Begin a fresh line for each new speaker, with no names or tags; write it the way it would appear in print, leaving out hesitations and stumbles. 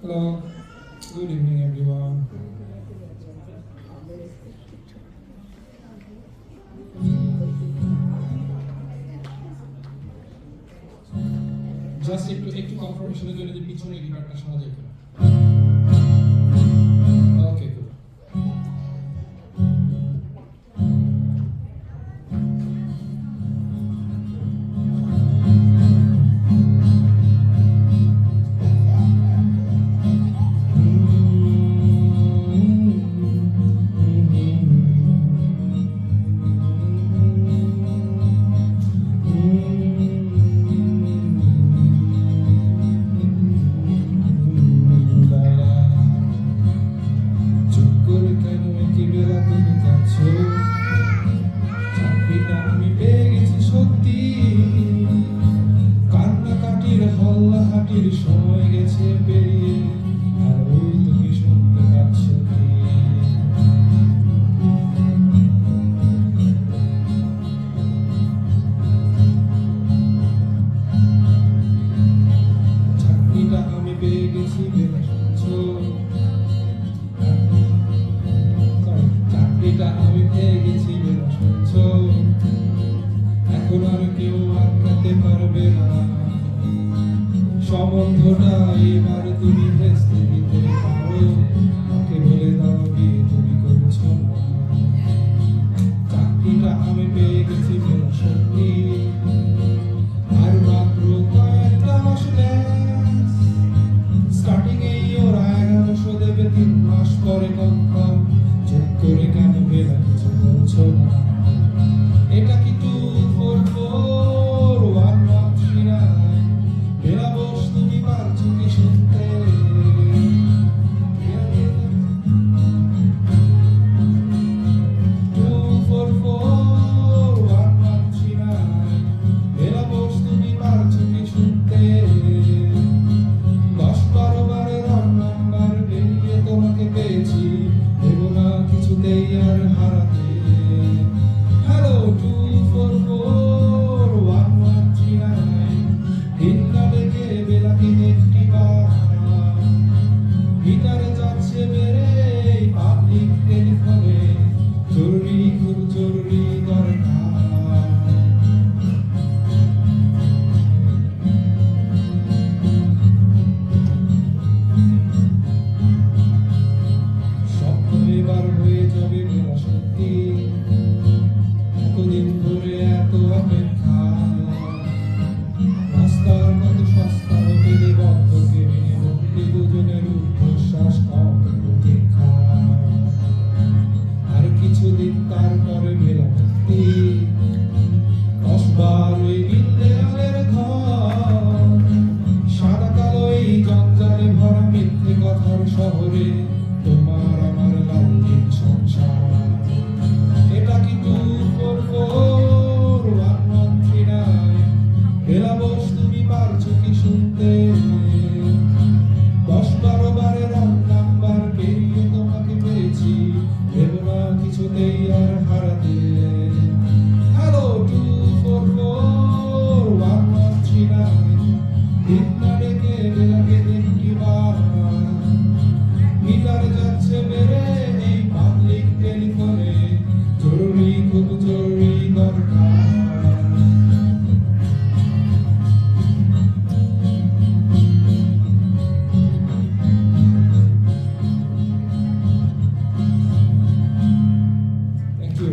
Hello, good evening everyone. Just একটু একটু কনফার্মেশনের জন্য যে পিছনে গিটারটা শোনা যায় কিনা। Okay good. আমি পেয়ে গেছি সত্যি, কান্নাকাটির হল্লাহাটির সময় গেছে পেরিয়ে, আর ওই তুমি শুনতে পাচ্ছ কি? চাকরিটা আমি পেয়ে গেছি বেলা শুনছ, চাকরিটা আমি পেয়ে গেছি বেলা শুনছ, এখন আর কেউ আটকাতে পারবে না সম্বন্ধটা, এবার তুমি ভেস্তে দিতে পারো, আমাকে বলে দাও বিয়ে তুমি করছো না। চাকরিটা আমি পেয়ে গেছি বেলা সত্যি, আর মাত্র কয়েকটা মাস ব্যাস, স্টার্টিং এই ওরা 1100 দেবে 3 মাস পরে কনফার্ম, চেক করে কেন বেলা কিছু বলছো না? এটা কি 2441139? বেলা বস তুমি পারছো কি শুনতে? 2441139, বেলা বস তুমি পারছো কি শুনতে? 10-12 বারের রং নাম্বার পেরিয়ে তোমাকে পেয়েছি, দেবো না কিছুতেই আর হারাতে। হ্যালো 2441139, হিন্না ডেকে বেলাকে একটি বার, গিটারে যাচ্ছে বেড়ে পাবলিক টেলিফোনে, জরুরি খুব জরুরি দরকার। স্বপ্ন এবার হয়ে যাবে বেলা সত্যি, এতদিন ধরে এত অপেক্ষা, রাস্তার কত সস্তা হোটেলে বদ্ধ কেবিনে বন্দি দুজনের উচ্ছ্বাস অপেক্ষা, আর কিছুদিন তারপরে বেলা ভর্তি, 10 বার ওই নীল দেয়ালের ঘর, সাদা কালো এই জঞ্জালে ভরা মিথ্যে কথার শহরে তোমার আমার লালচিন সংসার। এটা কি 2441139? বেলা বস তুমি পারছো কি শুনতে? 10-12 বারের রং নাম্বার পেরিয়ে তোমাকে পেয়েছি, দেবো না কিছুতেই আর হারাতে। হ্যালো 2441139, হিন্না ডেকে বেলাকে একটি বার, গিটারে যাচ্ছে বেড়ে এই পাবলিক টেলিফোনে, জরুরি খুব জরুরি দরকার। Thank you.